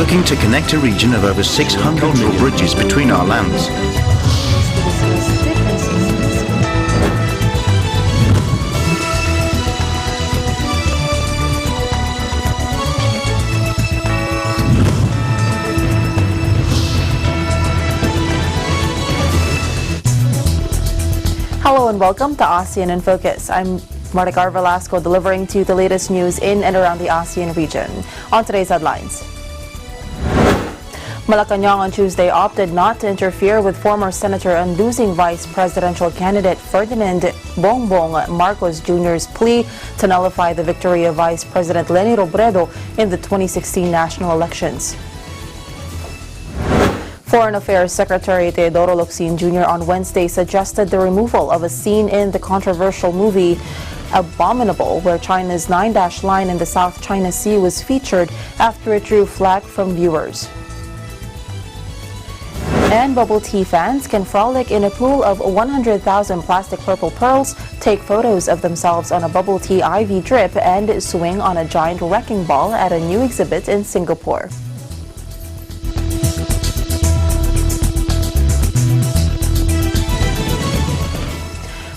looking to connect a region of over 600 million bridges between our lands. Hello and welcome to ASEAN in Focus. I'm Maricar Velasco delivering to you the latest news in and around the ASEAN region. On today's headlines. Malacanang on Tuesday opted not to interfere with former Senator and losing Vice Presidential candidate Ferdinand Bongbong Marcos Jr.'s plea to nullify the victory of Vice President Leni Robredo in the 2016 national elections. Foreign Affairs Secretary Teodoro Locsin Jr. on Wednesday suggested the removal of a scene in the controversial movie Abominable, where China's 9-dash line in the South China Sea was featured after it drew flack from viewers. And bubble tea fans can frolic in a pool of 100,000 plastic purple pearls, take photos of themselves on a bubble tea IV drip, and swing on a giant wrecking ball at a new exhibit in Singapore.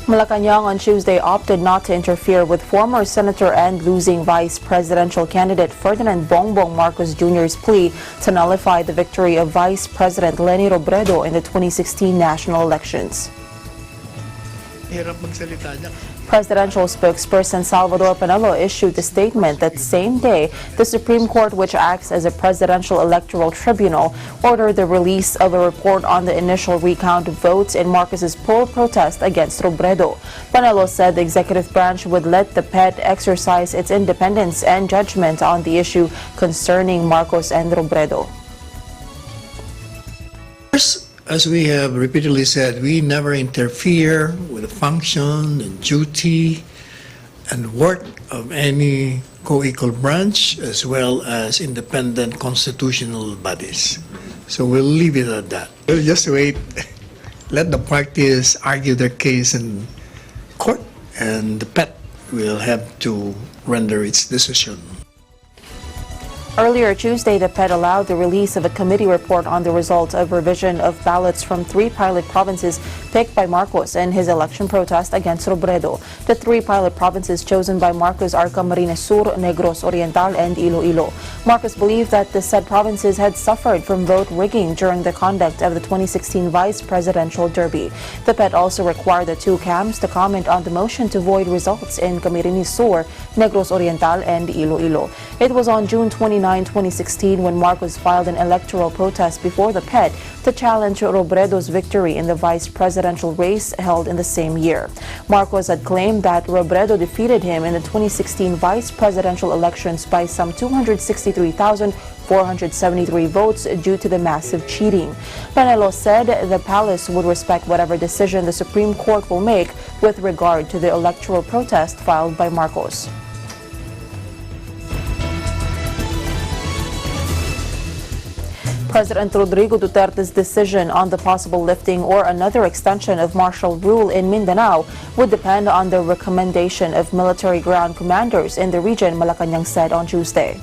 Malacanang on Tuesday opted not to interfere with former Senator and losing Vice Presidential candidate Ferdinand Bongbong Marcos Jr.'s plea to nullify the victory of Vice President Leni Robredo in the 2016 national elections. Presidential spokesperson Salvador Panelo issued a statement that same day the Supreme Court, which acts as a presidential electoral tribunal, ordered the release of a report on the initial recount of votes in Marcos's poll protest against Robredo. Panelo said the executive branch would let the PET exercise its independence and judgment on the issue concerning Marcos and Robredo. As we have repeatedly said, we never interfere with the function and duty and work of any co-equal branch as well as independent constitutional bodies. So we'll leave it at that. We'll just wait, let the parties argue their case in court, and the PET will have to render its decision. Earlier Tuesday, the PET allowed the release of a committee report on the results of revision of ballots from 3 pilot provinces picked by Marcos in his election protest against Robredo. The 3 pilot provinces chosen by Marcos are Camarines Sur, Negros Oriental, and Iloilo. Marcos believed that the said provinces had suffered from vote rigging during the conduct of the 2016 vice presidential derby. The PET also required the 2 camps to comment on the motion to void results in Camarines Sur, Negros Oriental, and Iloilo. It was on June 29, 2016 when Marcos filed an electoral protest before the PET to challenge Robredo's victory in the vice presidential race held in the same year. Marcos had claimed that Robredo defeated him in the 2016 vice presidential elections by some 263,473 votes due to the massive cheating. Panelo said the palace would respect whatever decision the Supreme Court will make with regard to the electoral protest filed by Marcos. President Rodrigo Duterte's decision on the possible lifting or another extension of martial rule in Mindanao would depend on the recommendation of military ground commanders in the region, Malacanang said on Tuesday.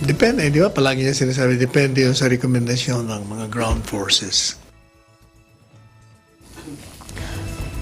Depende, di ba? Palagi niya sinasabi, depende yun sa rekomendasyon ng mga ground forces.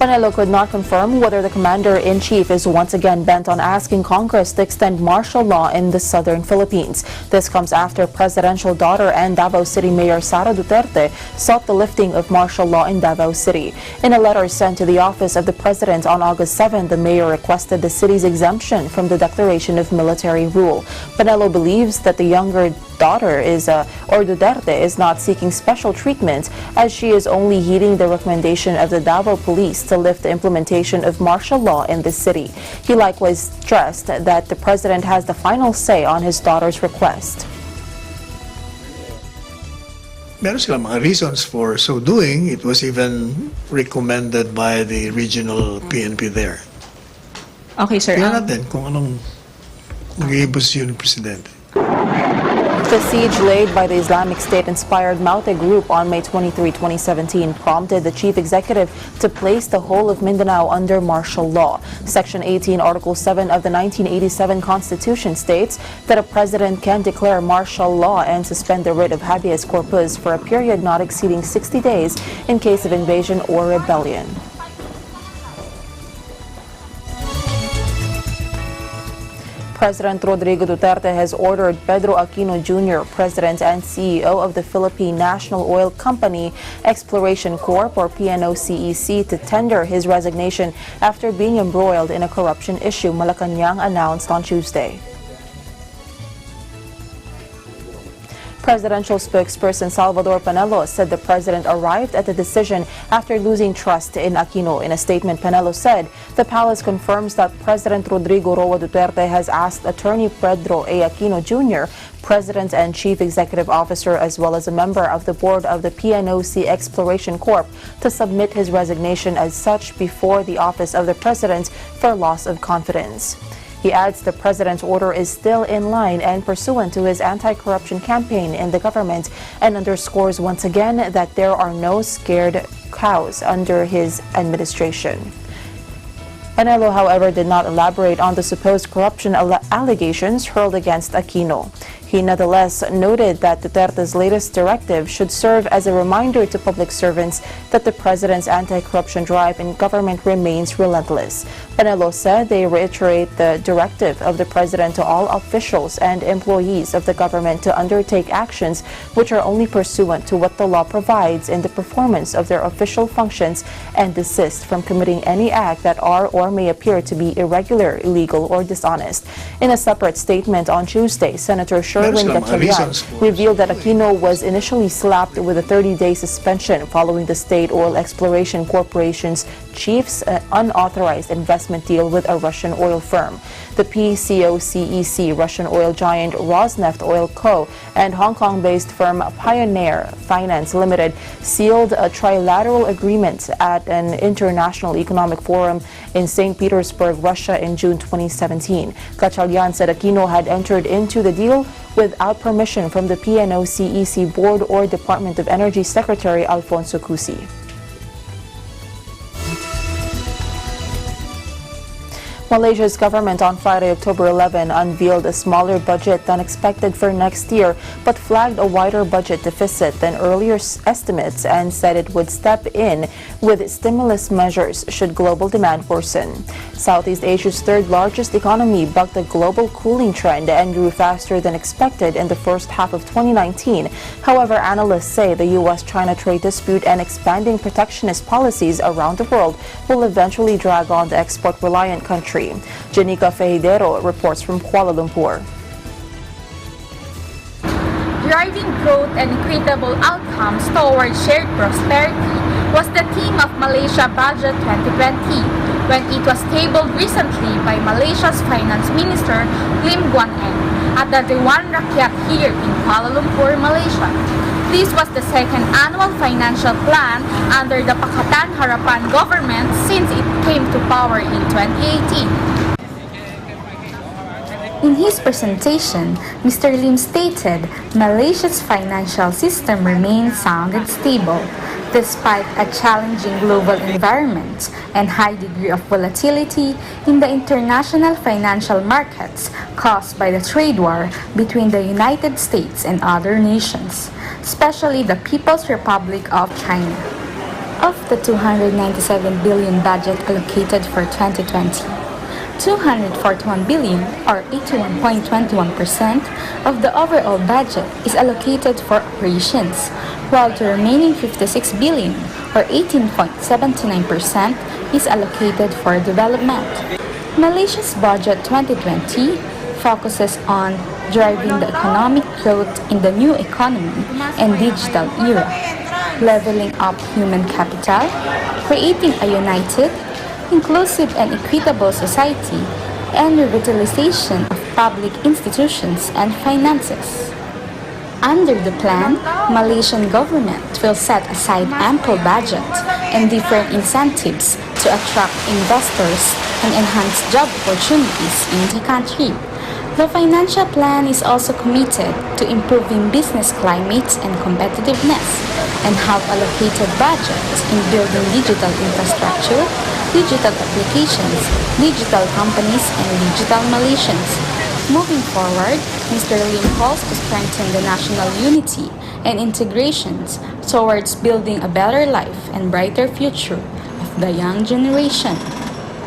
Panelo could not confirm whether the commander-in-chief is once again bent on asking Congress to extend martial law in the southern Philippines. This comes after presidential daughter and Davao City Mayor Sara Duterte sought the lifting of martial law in Davao City. In a letter sent to the office of the president on August 7, the mayor requested the city's exemption from the declaration of military rule. Panelo believes that the younger daughter Duterte is not seeking special treatment, as she is only heeding the recommendation of the Davao police to lift the implementation of martial law in the city. He likewise stressed that the president has the final say on his daughter's request. Meron silang mga reasons for so doing. It was even recommended by the regional PNP there. Okay, sir. Tingnan natin kung anong mag-iimbos yun ng presidente. The siege laid by the Islamic State-inspired Maute group on May 23, 2017 prompted the chief executive to place the whole of Mindanao under martial law. Section 18, Article 7 of the 1987 Constitution states that a president can declare martial law and suspend the writ of habeas corpus for a period not exceeding 60 days in case of invasion or rebellion. President Rodrigo Duterte has ordered Pedro Aquino Jr., President and CEO of the Philippine National Oil Company Exploration Corp. Or PNOCEC, to tender his resignation after being embroiled in a corruption issue, Malacanang announced on Tuesday. Presidential spokesperson Salvador Panelo said the president arrived at the decision after losing trust in Aquino. In a statement, Panelo said the palace confirms that President Rodrigo Roa Duterte has asked attorney Pedro A. Aquino Jr., President and Chief Executive Officer as well as a member of the board of the PNOC Exploration Corp., to submit his resignation as such before the office of the president for loss of confidence. He adds the president's order is still in line and pursuant to his anti-corruption campaign in the government, and underscores once again that there are no scared cows under his administration. Panelo, however, did not elaborate on the supposed corruption allegations hurled against Aquino. He nonetheless noted that Duterte's latest directive should serve as a reminder to public servants that the president's anti-corruption drive in government remains relentless. Panelo said they reiterate the directive of the president to all officials and employees of the government to undertake actions which are only pursuant to what the law provides in the performance of their official functions, and desist from committing any act that are or may appear to be irregular, illegal, or dishonest. In a separate statement on Tuesday, Senator Sherwin Gatchalian revealed that Aquino was initially slapped with a 30-day suspension following the State Oil Exploration Corporation's chief's unauthorized investment deal with a Russian oil firm. The PCOCEC, Russian oil giant Rosneft Oil Co., and Hong Kong-based firm Pioneer Finance Limited sealed a trilateral agreement at an international economic forum in St. Petersburg, Russia in June 2017. Gatchalian said Aquino had entered into the deal without permission from the PNOCEC Board or Department of Energy Secretary Alfonso Cusi. Malaysia's government on Friday, October 11, unveiled a smaller budget than expected for next year, but flagged a wider budget deficit than earlier estimates and said it would step in with stimulus measures should global demand worsen. Southeast Asia's third largest economy bucked a global cooling trend and grew faster than expected in the first half of 2019. However, analysts say the U.S.-China trade dispute and expanding protectionist policies around the world will eventually drag on the export-reliant country. Janica Fejidero reports from Kuala Lumpur. Driving growth and equitable outcomes towards shared prosperity was the theme of Malaysia Budget 2020 when it was tabled recently by Malaysia's Finance Minister Lim Guan Eng at the Dewan Rakyat here in Kuala Lumpur, Malaysia. This was the second annual financial plan under the Pakatan Harapan government since it came to power in 2018. In his presentation, Mr. Lim stated Malaysia's financial system remains sound and stable, despite a challenging global environment and high degree of volatility in the international financial markets caused by the trade war between the United States and other nations, especially the People's Republic of China. Of the 297 billion budget allocated for 2020, 241 billion or 81.21% of the overall budget is allocated for operations, while the remaining 56 billion or 18.79% is allocated for development. Malaysia's Budget 2020 focuses on driving the economic growth in the new economy and digital era, leveling up human capital, creating a united, inclusive and equitable society, and revitalization of public institutions and finances. Under the plan, Malaysian government will set aside ample budget and different incentives to attract investors and enhance job opportunities in the country. The financial plan is also committed to improving business climates and competitiveness and have allocated budgets in building digital infrastructure, digital applications, digital companies, and digital Malaysians. Moving forward, Mr. Lim calls to strengthen the national unity and integrations towards building a better life and brighter future of the young generation.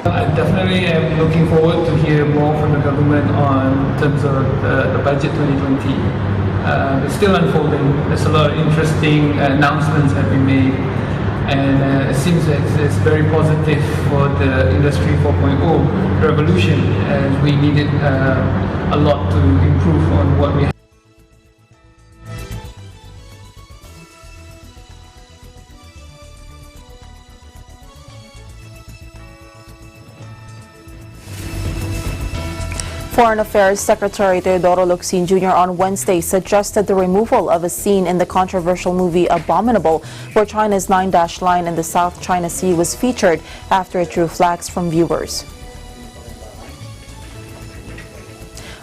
I definitely am looking forward to hear more from the government on terms of the budget 2020. It's still unfolding. There's a lot of interesting announcements have been made, and it seems that it's very positive for the Industry 4.0 revolution, as we needed a lot to improve on what we have. Foreign Affairs Secretary Teodoro Locsin Jr. on Wednesday suggested the removal of a scene in the controversial movie Abominable, where China's 9-dash line in the South China Sea was featured after it drew flags from viewers.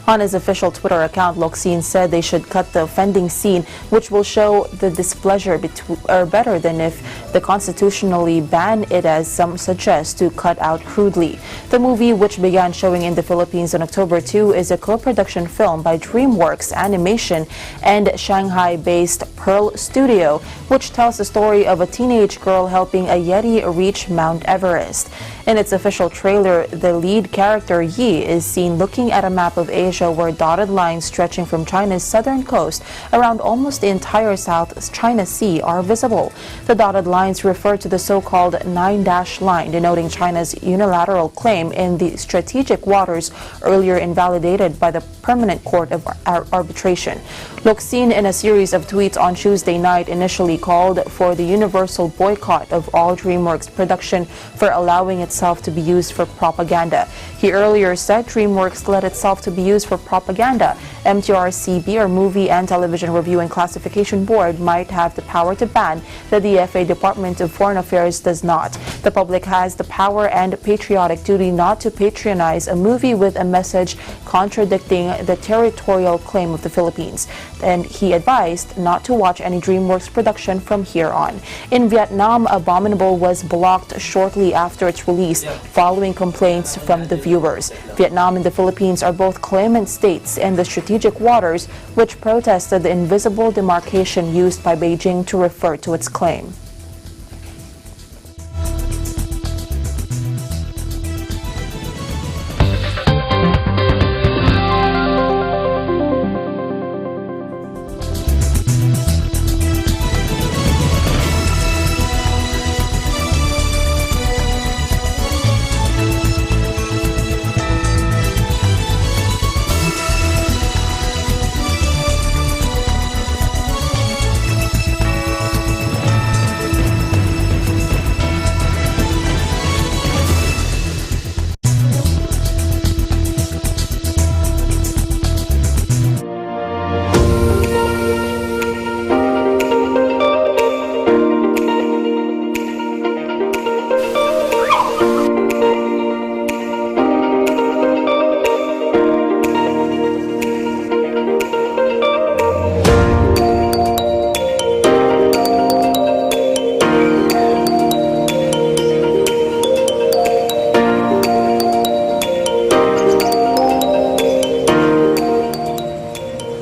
On his official Twitter account, Locsin said they should cut the offending scene, which will show the displeasure better than if they constitutionally ban it, as some suggest, to cut out crudely. The movie, which began showing in the Philippines on October 2, is a co-production film by DreamWorks Animation and Shanghai-based Pearl Studio, which tells the story of a teenage girl helping a Yeti reach Mount Everest. In its official trailer, the lead character Yi is seen looking at a map of Asia where dotted lines stretching from China's southern coast around almost the entire South China Sea are visible. The dotted lines refer to the so-called 9-dash line, denoting China's unilateral claim in the strategic waters earlier invalidated by the Permanent Court of Arbitration. Locsin, in a series of tweets on Tuesday night, initially called for the universal boycott of all DreamWorks production for allowing itself to be used for propaganda. He earlier said DreamWorks let itself to be used for propaganda. MTRCB, or Movie and Television Review and Classification Board, might have the power to ban. The DFA, Department of Foreign Affairs, does not. The public has the power and patriotic duty not to patronize a movie with a message contradicting the territorial claim of the Philippines. And he advised not to watch any DreamWorks production from here on. In Vietnam, Abominable was blocked shortly after its release, following complaints from the viewers. Vietnam and the Philippines are both claimant states in the strategic waters, which protested the invisible demarcation used by Beijing to refer to its claim.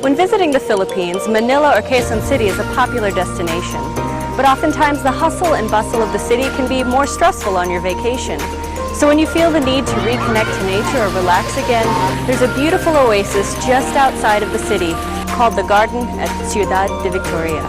When visiting the Philippines, Manila or Quezon City is a popular destination. But oftentimes the hustle and bustle of the city can be more stressful on your vacation. So when you feel the need to reconnect to nature or relax again, there's a beautiful oasis just outside of the city called the Garden at Ciudad de Victoria.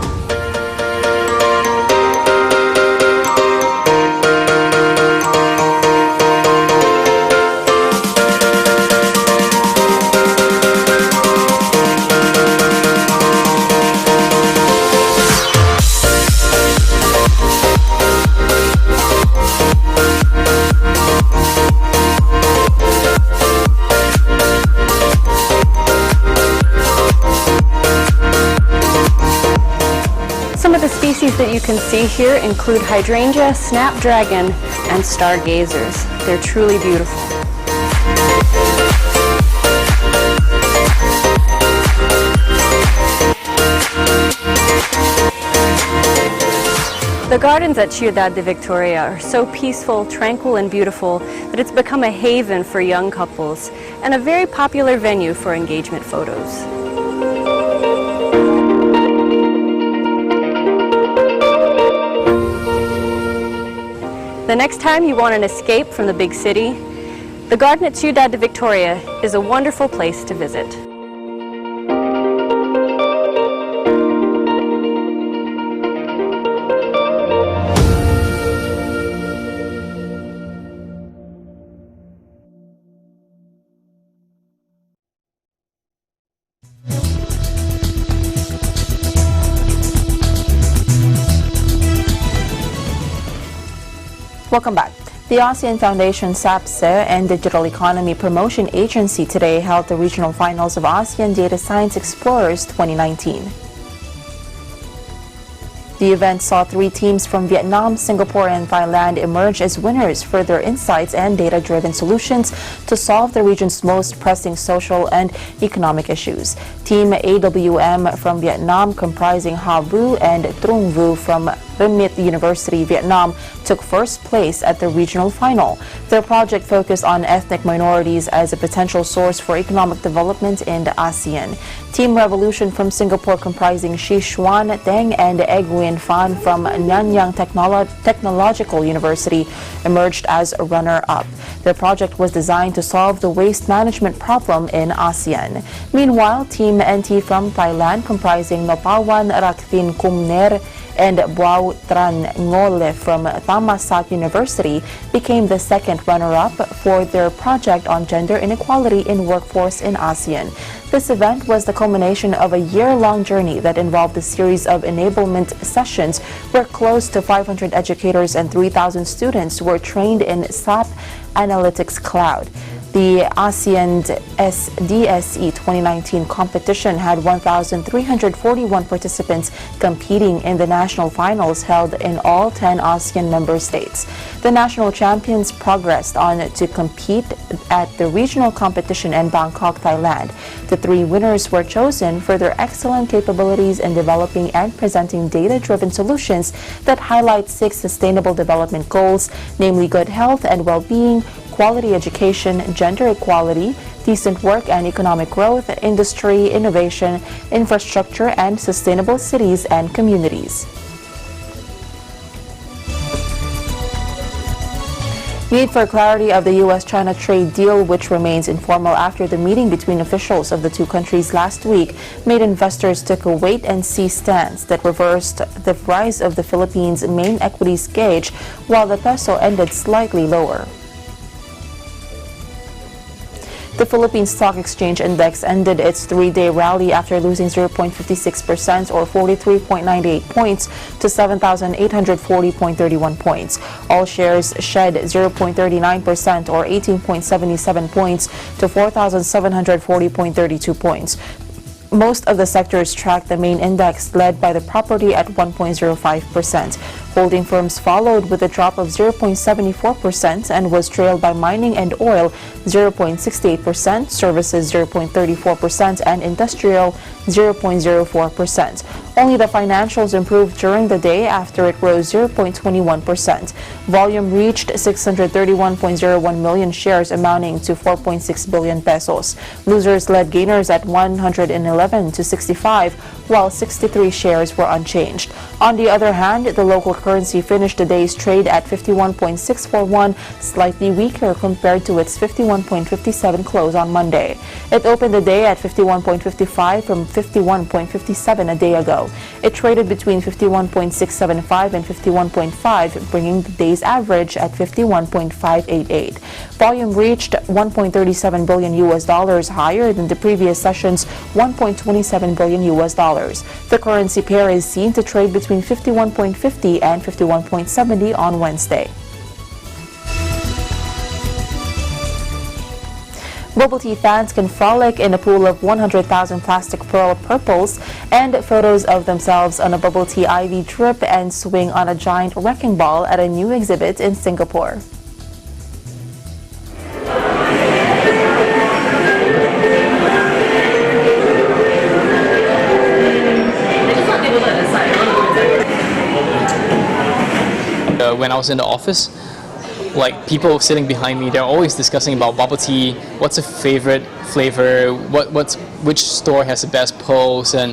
Some of the species that you can see here include hydrangea, snapdragon, and stargazers. They're truly beautiful. The gardens at Ciudad de Victoria are so peaceful, tranquil, and beautiful that it's become a haven for young couples and a very popular venue for engagement photos. The next time you want an escape from the big city, the garden at Ciudad de Victoria is a wonderful place to visit. Welcome back. The ASEAN Foundation SAPSE and Digital Economy Promotion Agency today held the regional finals of ASEAN Data Science Explorers 2019. The event saw 3 teams from Vietnam, Singapore, and Thailand emerge as winners for their insights and data-driven solutions to solve the region's most pressing social and economic issues. Team AWM from Vietnam, comprising Ha Vu and Trung Vu from Remit University, Vietnam, took first place at the regional final. Their project focused on ethnic minorities as a potential source for economic development in the ASEAN. Team Revolution from Singapore, comprising Shi Xuan Deng and Egg Nguyen Phan from Nanyang Technological University, emerged as a runner-up. Their project was designed to solve the waste management problem in ASEAN. Meanwhile, Team NT from Thailand, comprising Nopawan Rakthin Kumner and Buaw Tran Ngole from Thammasat University, became the second runner-up for their project on gender inequality in workforce in ASEAN. This event was the culmination of a year-long journey that involved a series of enablement sessions where close to 500 educators and 3,000 students were trained in SAP Analytics Cloud. The ASEAN DSE 2019 competition had 1,341 participants competing in the national finals held in all 10 ASEAN member states. The national champions progressed on to compete at the regional competition in Bangkok, Thailand. The 3 winners were chosen for their excellent capabilities in developing and presenting data-driven solutions that highlight 6 sustainable development goals, namely good health and well-being, quality education, gender equality, decent work and economic growth, industry, innovation, infrastructure, and sustainable cities and communities. Need for clarity of the U.S.-China trade deal, which remains informal after the meeting between officials of the 2 countries last week, made investors take a wait-and-see stance that reversed the rise of the Philippines' main equities gauge, while the peso ended slightly lower. The Philippine Stock Exchange Index ended its 3-day rally after losing 0.56% or 43.98 points to 7,840.31 points. All shares shed 0.39% or 18.77 points to 4,740.32 points. Most of the sectors tracked the main index, led by the property at 1.05%. Holding firms followed with a drop of 0.74% and was trailed by mining and oil 0.68%, services 0.34%, and industrial 0.04%. Only the financials improved during the day after it rose 0.21%. Volume reached 631.01 million shares, amounting to 4.6 billion pesos. Losers led gainers at 111 to 65, while 63 shares were unchanged. On the other hand, the local currency finished the day's trade at 51.641, slightly weaker compared to its 51.57 close on Monday. It opened the day at 51.55 from 51.57 a day ago. It traded between 51.675 and 51.5, bringing the day's average at 51.588. Volume reached 1.37 billion US dollars, higher than the previous session's 1.27 billion US dollars. The currency pair is seen to trade between 51.50 and 51.70 on Wednesday. Bubble tea fans can frolic in a pool of 100,000 plastic pearl purples, and photos of themselves on a bubble tea IV drip and swing on a giant wrecking ball at a new exhibit in Singapore. when I was in the office, like people sitting behind me, they're always discussing about bubble tea, what's a favorite flavor, which store has the best pearls, and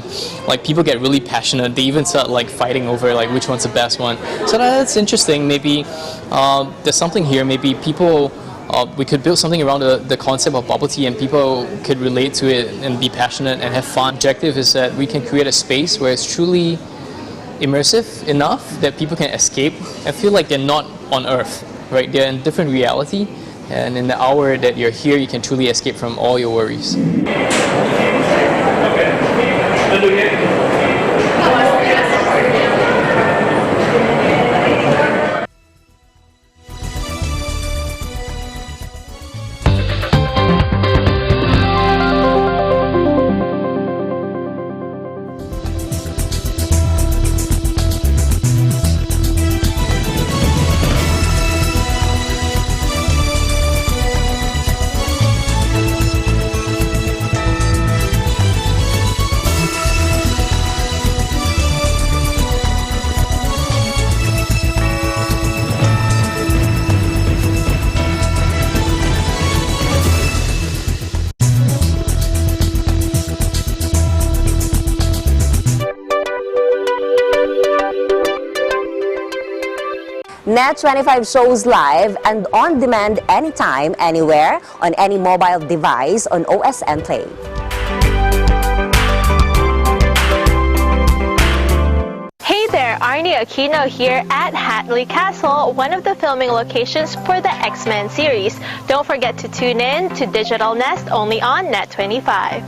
like people get really passionate. They even start like fighting over like which one's the best one. So that's interesting. Maybe there's something here. Maybe people. We could build something around the concept of bubble tea and people could relate to it and be passionate and have fun. Objective is that we can create a space where it's truly immersive enough that people can escape and feel like they're not on Earth, right? They're in different reality, and in the hour that you're here, you can truly escape from all your worries. Net 25 shows live and on demand anytime, anywhere, on any mobile device on OSN Play. Hey there, Arnie Aquino here at Hatley Castle, one of the filming locations for the X-Men series. Don't forget to tune in to Digital Nest only on Net 25.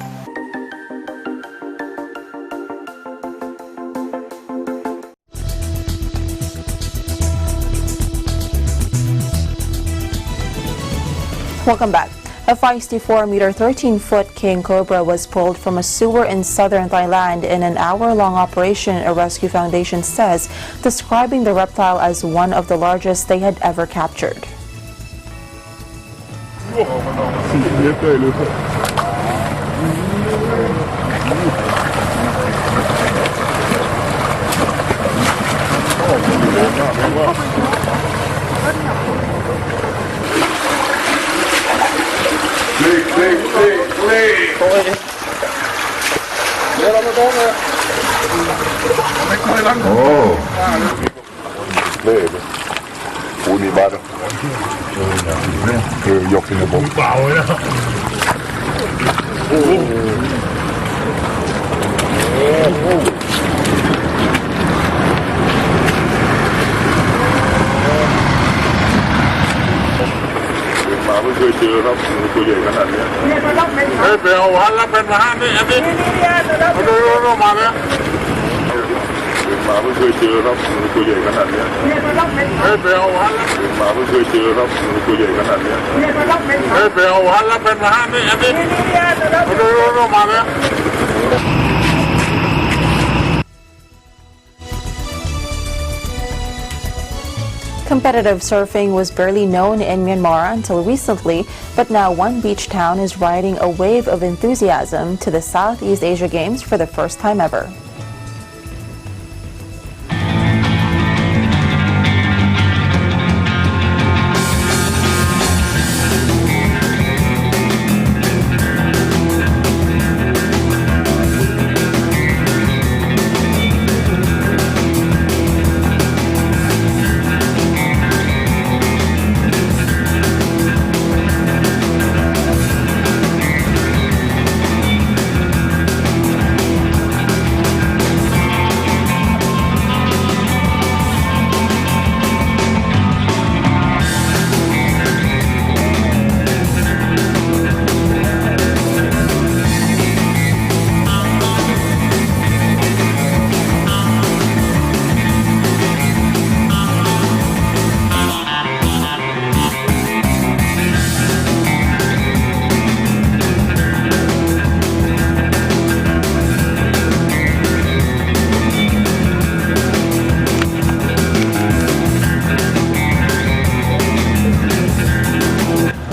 Welcome back. A feisty 4-meter, 13-foot king cobra was pulled from a sewer in southern Thailand in an hour-long operation, a rescue foundation says, describing the reptile as one of the largest they had ever captured. Competitive surfing was barely known in Myanmar until recently, but now one beach town is riding a wave of enthusiasm to the Southeast Asia Games for the first time ever.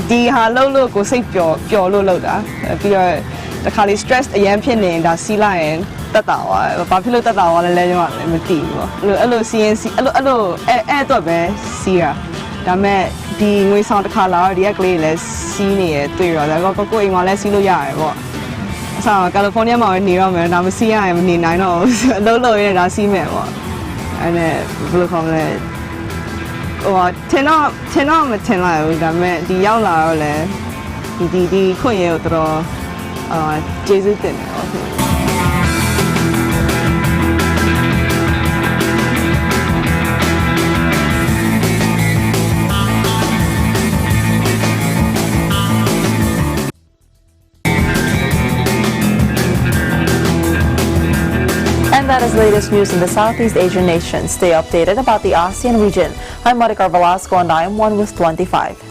Diha lolo ko စိတ်ပျော်လို့လောက်တာပြီးတော့တခါလေး stress အရန်ဖြစ်နေတာစီးလိုက်ရင် တက်တာသွားတယ်။ဘာဖြစ်လို့တက်တာသွားလဲကျွန်တော်လည်းမသိဘူးပေါ့။အဲ့လိုစီးရင်စီအဲ့တော့ပဲစီးတာ။ဒါပေမဲ့ဒီငွေဆောင်တစ်ခါလာတော့ဒီကကလေးလည်းစီးနေရတွေ့တော့ဒါကကိုအိမ်မှာလည်းစီးလို့ရတယ်ပေါ့။အစားကယ်လီဖိုးနီးယားမှာပဲနေတော့မယ်ဒါမစီးရရင်မနေနိုင်တော့ဘူး။အလုပ်လုပ်ရရင်ဒါစီးမယ်ပေါ့။အဲ့နဲ့ဘယ်လိုခေါ်မလဲ။ဟိုထင်တော့မထင်လိုက်ဘူးဒါပေမဲ့ဒီရောက်လာတော့လည်းဒီခွင့်ရတော့တော်ကျေးဇူးတင်တယ်ပေါ့။ And that is latest news in the Southeast Asian nations. Stay updated about the ASEAN region. I'm Monica Velasco and I am 1 with 25.